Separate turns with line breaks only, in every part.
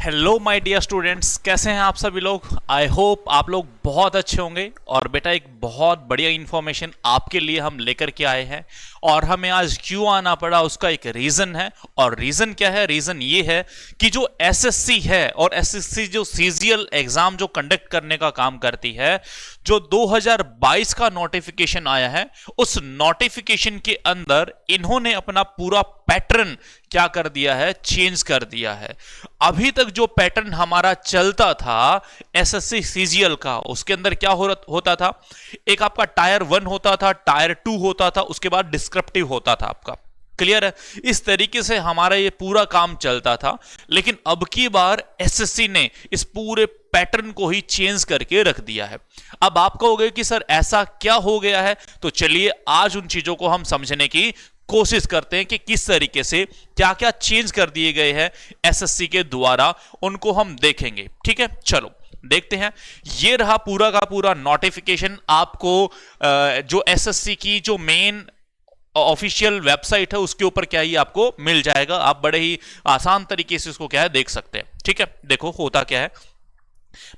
Hello my dear students, कैसे हैं आप सभी लोग। आई होप आप लोग बहुत अच्छे होंगे। और बेटा एक बहुत बढ़िया इन्फॉर्मेशन आपके लिए हम लेकर के आए हैं। और हमें आज क्यों आना पड़ा उसका एक रीज़न है। और रीज़न क्या है? रीज़न ये है कि जो एसएससी है और एसएससी जो सीजीएल एग्ज़ाम जो कंडक्ट करने का काम करती है, जो 2022 का नोटिफिकेशन आया है, उस नोटिफिकेशन के अंदर इन्होंने अपना पूरा पैटर्न क्या कर दिया है? चेंज कर दिया है। अभी तक जो पैटर्न हमारा चलता था एसएससी सीजीएल का, उसके अंदर क्या होता था? एक आपका टायर 1 होता था, टायर 2 होता था, उसके बाद डिस्क्रिप्टिव होता था आपका। क्लियर है? इस तरीके से हमारा ये पूरा काम चलता था। लेकिन अब की बार एसएससी ने इस पूरे पैटर्न को ही चेंज करके रख दिया है। अब आप कहोगे कि सर ऐसा क्या हो गया है? तो चलिए आज उन चीजों को हम समझने की कोशिश करते हैं कि किस तरीके से क्या क्या चेंज कर दिए गए हैं एसएससी के द्वारा, उनको हम देखेंगे। ठीक है, चलो देखते हैं। ये रहा पूरा का पूरा नोटिफिकेशन। आपको जो एसएससी की जो मेन ऑफिशियल वेबसाइट है उसके ऊपर क्या ही आपको मिल जाएगा। आप बड़े ही आसान तरीके से इसको क्या है देख सकते हैं। ठीक है, देखो होता क्या है।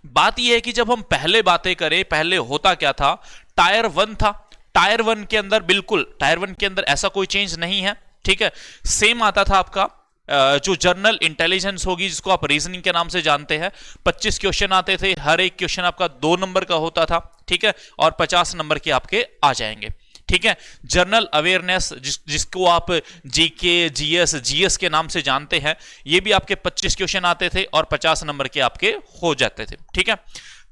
बात यह है कि जब हम पहले बातें करें, पहले होता क्या था? टायर 1 था। टायर 1 के अंदर बिल्कुल टायर 1 के अंदर ऐसा कोई चेंज नहीं है। ठीक है, सेम आता था आपका जो जनरल इंटेलिजेंस होगी, जिसको आप रीजनिंग के नाम से जानते हैं। 25 क्वेश्चन आते थे, हर एक क्वेश्चन आपका 2 नंबर का होता था। ठीक है, और 50 नंबर के आपके आ जाएंगे। ठीक है, जनरल अवेयरनेस जिसको आप जीके, जीएस, जीएस के नाम से जानते हैं, ये भी आपके 25 क्वेश्चन आते थे और 50 नंबर के आपके हो जाते थे। ठीक है,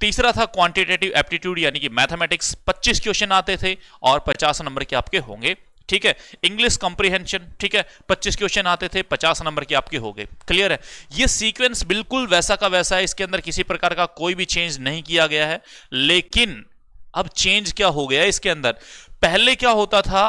तीसरा था क्वांटिटेटिव एप्टीट्यूड यानी कि मैथमेटिक्स। 25 क्वेश्चन आते थे और 50 नंबर के आपके होंगे। ठीक है, इंग्लिश कॉम्प्रिहेंशन, ठीक है, 25 क्वेश्चन आते थे, 50 नंबर के आपके हो गए। क्लियर है? ये सीक्वेंस बिल्कुल वैसा का वैसा है, इसके अंदर किसी प्रकार का कोई भी चेंज नहीं किया गया है। लेकिन अब चेंज क्या हो गया इसके अंदर? पहले क्या होता था,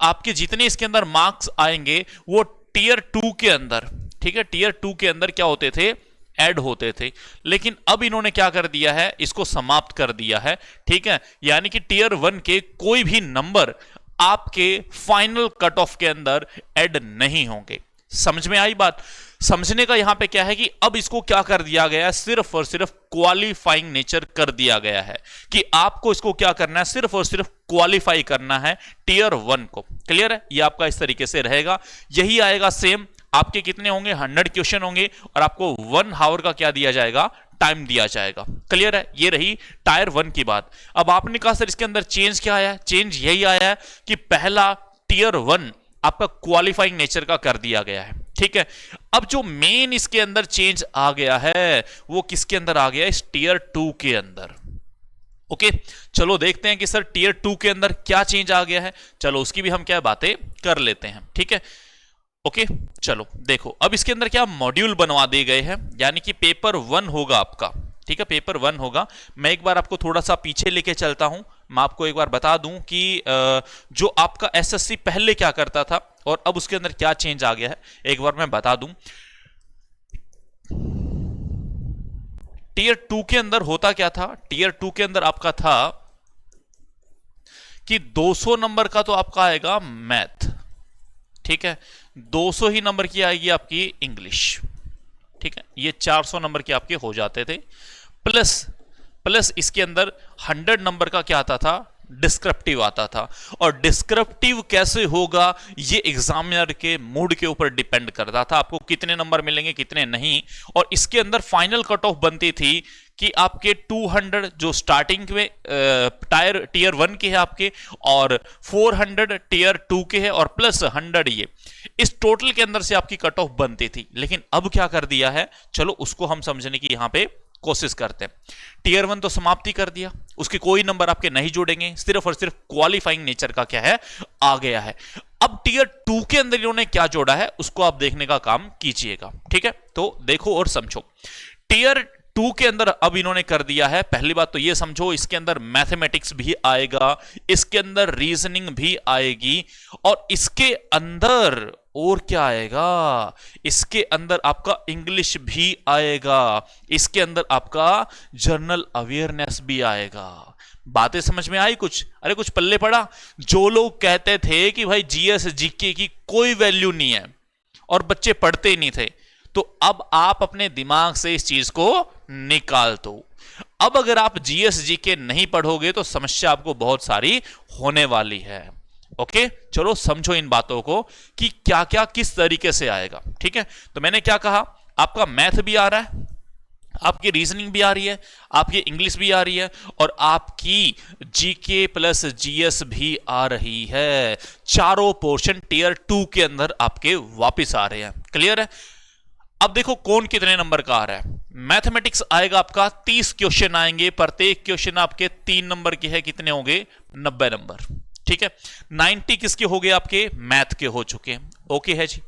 आपके जितने इसके अंदर मार्क्स आएंगे वो टीयर 2 के अंदर, ठीक है, टीयर 2 के अंदर क्या होते थे? ऐड होते थे। लेकिन अब इन्होंने क्या कर दिया है? इसको समाप्त कर दिया है। ठीक है, यानी कि टीयर 1 के कोई भी नंबर आपके फाइनल कट ऑफ के अंदर ऐड नहीं होंगे। समझ में आई बात? समझने का यहां पे क्या है कि अब इसको क्या कर दिया गया है? सिर्फ और सिर्फ क्वालिफाइंग नेचर कर दिया गया है कि आपको इसको क्या करना है? सिर्फ और सिर्फ क्वालिफाई करना है टीयर 1 को। क्लियर है? ये आपका इस तरीके से रहेगा। यही आएगा सेम। आपके कितने होंगे? 100 क्वेश्चन होंगे और आपको 1 आवर का क्या दिया जाएगा? टाइम दिया जाएगा। क्लियर है? ये रही टायर 1 की बात। अब आपने कहा सर इसके अंदर चेंज क्या आया है? चेंज यही आया है कि पहला टीयर 1 आपका क्वालिफाइंग नेचर का कर दिया गया है। ठीक है, अब जो मेन इसके अंदर चेंज आ गया है वो किसके अंदर आ गया? इस टीयर 2 के अंदर। ओके, चलो देखते हैं कि सर टीयर 2 के अंदर क्या चेंज आ गया है। चलो उसकी भी हम क्या बातें कर लेते हैं। ठीक है, ओके, चलो देखो अब इसके अंदर क्या मॉड्यूल बनवा दिए गए हैं, यानी कि पेपर 1 होगा आपका। ठीक है, पेपर 1 होगा। मैं एक बार आपको थोड़ा सा पीछे लेके चलता हूं। मैं आपको एक बार बता दूं कि जो आपका एसएससी पहले क्या करता था और अब उसके अंदर क्या चेंज आ गया है, एक बार मैं बता दूं। टीयर 2 के अंदर होता क्या था? टीयर 2 के अंदर आपका था कि 200 नंबर का तो आपका आएगा मैथ। ठीक है, 200 ही नंबर की आएगी आपकी इंग्लिश। ठीक है, ये 400 नंबर के आपके हो जाते थे। प्लस इसके अंदर 100 नंबर का क्या आता था? डिस्क्रिप्टिव आता था। और डिस्क्रिप्टिव कैसे होगा ये एग्जामिनर के मूड के ऊपर डिपेंड करता था, आपको कितने नंबर मिलेंगे कितने नहीं। और इसके अंदर फाइनल कट ऑफ बनती थी कि आपके 200 जो स्टार्टिंग में टीयर 1 के है आपके, और 400 टीयर 2 के है, और प्लस 100 ये, इस टोटल के अंदर से आपकी कट ऑफ बनती थी। लेकिन अब क्या कर दिया है? चलो उसको हम समझने की यहां पे कोशिश करते हैं। टीयर 1 तो समाप्ति कर दिया, उसके कोई नंबर आपके नहीं जोड़ेंगे, सिर्फ और सिर्फ क्वालिफाइंग नेचर का क्या है? आ गया है। अब टीयर 2 के अंदर इन्होंने क्या जोड़ा है उसको आप देखने का काम कीजिएगा। ठीक है, तो देखो और समझो। टीयर 2 के अंदर अब इन्होंने कर दिया है, पहली बात तो ये समझो, इसके अंदर मैथमेटिक्स भी आएगा, इसके अंदर रीजनिंग भी आएगी, और इसके अंदर और क्या आएगा? इसके अंदर आपका इंग्लिश भी आएगा, इसके अंदर आपका जनरल अवेयरनेस भी आएगा। बातें समझ में आई कुछ? अरे कुछ पल्ले पड़ा? जो लोग कहते थे कि भाई जीएस जीके की कोई वैल्यू नहीं है और बच्चे पढ़ते ही नहीं थे, तो अब आप अपने दिमाग से इस चीज को निकाल दो। अब अगर आप जीएस जीके नहीं पढ़ोगे तो समस्या आपको बहुत सारी होने वाली है। ओके, चलो समझो इन बातों को कि क्या क्या किस तरीके से आएगा। ठीक है, तो मैंने क्या कहा, आपका मैथ भी आ रहा है, आपकी रीजनिंग भी आ रही है, आपकी इंग्लिश भी आ रही है, और आपकी जीके प्लस जीएस भी आ रही है। चारों पोर्शन टियर 2 के अंदर आपके वापस आ रहे हैं। क्लियर है? अब देखो कौन कितने नंबर का आ रहा है। मैथमेटिक्स आएगा आपका 30 क्वेश्चन आएंगे, प्रत्येक क्वेश्चन आपके 3 नंबर के है, कितने होंगे 90 नंबर। ठीक है, 90 किसके हो गए आपके मैथ के हो चुके। ओके है जी।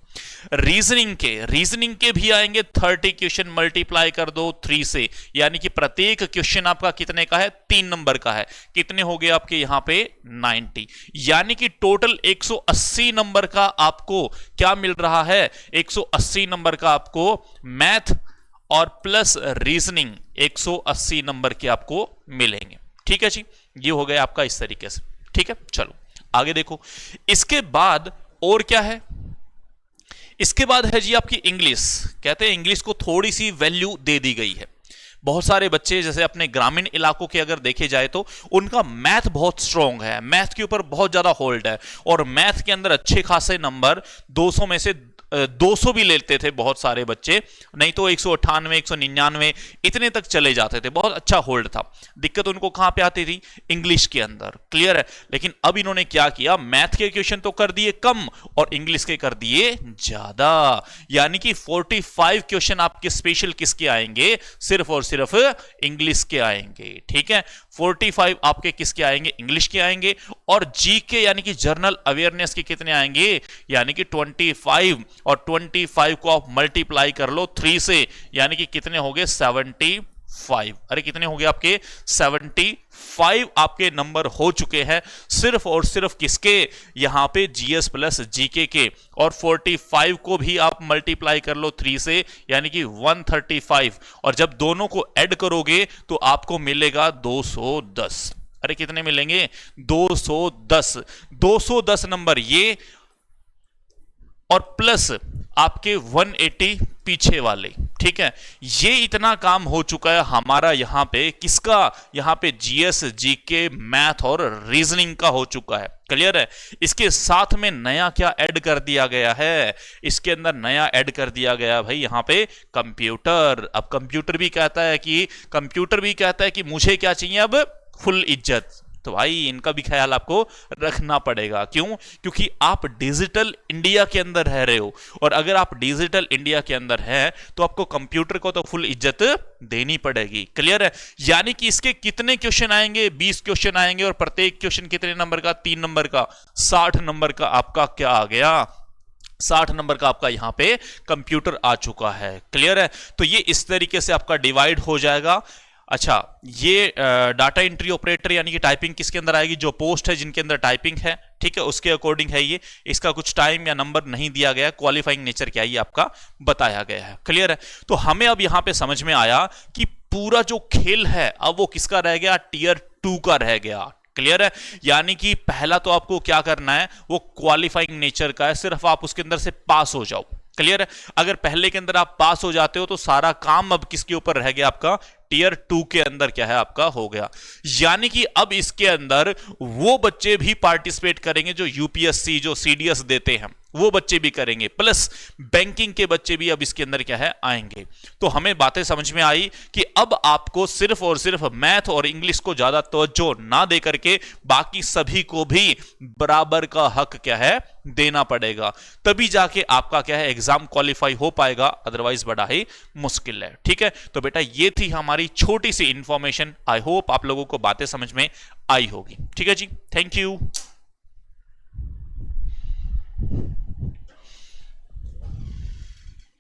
रीजनिंग के भी आएंगे 30 क्वेश्चन, मल्टीप्लाई कर दो 3 से, यानी कि प्रत्येक क्वेश्चन आपका कितने का है 3 नंबर का है। कितने हो गए आपके यहां पे 90, यानी कि टोटल 180 नंबर का आपको क्या मिल रहा है, 180 नंबर का आपको मैथ और प्लस रीजनिंग 180 नंबर के आपको मिलेंगे। ठीक है जी, ये हो गया आपका इस तरीके से। ठीक है, चलो आगे देखो। इसके बाद और क्या है, इसके बाद है जी आपकी इंग्लिश। कहते हैं इंग्लिश को थोड़ी सी वैल्यू दे दी गई है। बहुत सारे बच्चे जैसे अपने ग्रामीण इलाकों के अगर देखे जाए तो उनका मैथ बहुत स्ट्रांग है, मैथ के ऊपर बहुत ज्यादा होल्ड है, और मैथ के अंदर अच्छे खासे नंबर 200 में से 200 भी लेते थे बहुत सारे बच्चे, नहीं तो 198 199 इतने तक चले जाते थे। बहुत अच्छा होल्ड था। दिक्कत उनको कहां पे आती थी, इंग्लिश के अंदर। क्लियर है? लेकिन अब इन्होंने क्या किया, मैथ के क्वेश्चन तो कर दिए कम और इंग्लिश के कर दिए ज्यादा, यानी कि 45 क्वेश्चन आपके स्पेशल किसके आएंगे, सिर्फ और सिर्फ इंग्लिश के आएंगे। ठीक है, 45 आपके किसके आएंगे, इंग्लिश के आएंगे, और जीके यानी कि जनरल अवेयरनेस के कितने आएंगे, यानी कि 25, और 25 को आप मल्टीप्लाई कर लो 3 से, यानी कि कितने हो गए 75। अरे कितने हो गए आपके 75 आपके नंबर हो चुके हैं, सिर्फ और सिर्फ किसके, यहां पे जीएस प्लस जीके के। और 45 को भी आप मल्टीप्लाई कर लो 3 से, यानी कि 135, और जब दोनों को ऐड करोगे तो आपको मिलेगा 210। अरे कितने मिलेंगे 210, 210 नंबर ये, और प्लस आपके 180 पीछे वाले। ठीक है, ये इतना काम हो चुका है हमारा यहां पे, किसका, यहां पे जीएस जीके मैथ और रीजनिंग का हो चुका है। क्लियर है? इसके साथ में नया क्या ऐड कर दिया गया है, इसके अंदर नया ऐड कर दिया गया भाई यहां पे कंप्यूटर। अब कंप्यूटर भी कहता है कि मुझे क्या चाहिए अब, फुल इज्जत। तो भाई इनका भी ख्याल आपको रखना पड़ेगा। क्यों? क्योंकि आप डिजिटल इंडिया के अंदर रह रहे हो, और अगर आप डिजिटल इंडिया के अंदर हैं तो आपको कंप्यूटर को तो फुल इज्जत देनी पड़ेगी। क्लियर है? यानी कि इसके कितने क्वेश्चन आएंगे, 20 क्वेश्चन आएंगे, और प्रत्येक क्वेश्चन कितने नंबर का, 3 नंबर का, 60 नंबर का आपका क्या आ गया, 60 नंबर का आपका यहां पे कंप्यूटर आ चुका है। क्लियर है? तो ये इस तरीके से आपका डिवाइड हो जाएगा। अच्छा, ये डाटा एंट्री ऑपरेटर यानी कि टाइपिंग किसके अंदर आएगी, जो पोस्ट है जिनके अंदर टाइपिंग है। ठीक है, उसके अकॉर्डिंग है ये, इसका कुछ टाइम या नंबर नहीं दिया गया, क्वालिफाइंग नेचर क्या है ये आपका बताया गया है। क्लियर है? तो हमें अब यहां पे समझ में आया कि पूरा जो खेल है अब वो किसका रह गया, टियर 2 का रह गया। क्लियर है? यानी कि पहला तो आपको क्या करना है, वो क्वालिफाइंग नेचर का है, सिर्फ आप उसके अंदर से पास हो जाओ। क्लियर है? अगर पहले के अंदर आप पास हो जाते हो तो सारा काम अब किसके ऊपर रह गया, आपका टियर 2 के अंदर क्या है आपका हो गया। यानी कि अब इसके अंदर वो बच्चे भी पार्टिसिपेट करेंगे जो यूपीएससी, जो सीडीएस देते हैं, वो बच्चे भी करेंगे, प्लस बैंकिंग के बच्चे भी अब इसके अंदर क्या है आएंगे। तो हमें बातें समझ में आई कि अब आपको सिर्फ और सिर्फ मैथ और इंग्लिश को ज्यादा तवज्जो ना दे करके बाकी सभी को भी बराबर का हक क्या है देना पड़ेगा, तभी जाके आपका क्या है एग्जाम क्वालिफाई हो पाएगा, अदरवाइज बड़ा ही मुश्किल है। ठीक है, तो बेटा ये थी हमारी छोटी सी इंफॉर्मेशन। आई होप आप लोगों को बातें समझ में आई होगी। ठीक है जी, थैंक यू।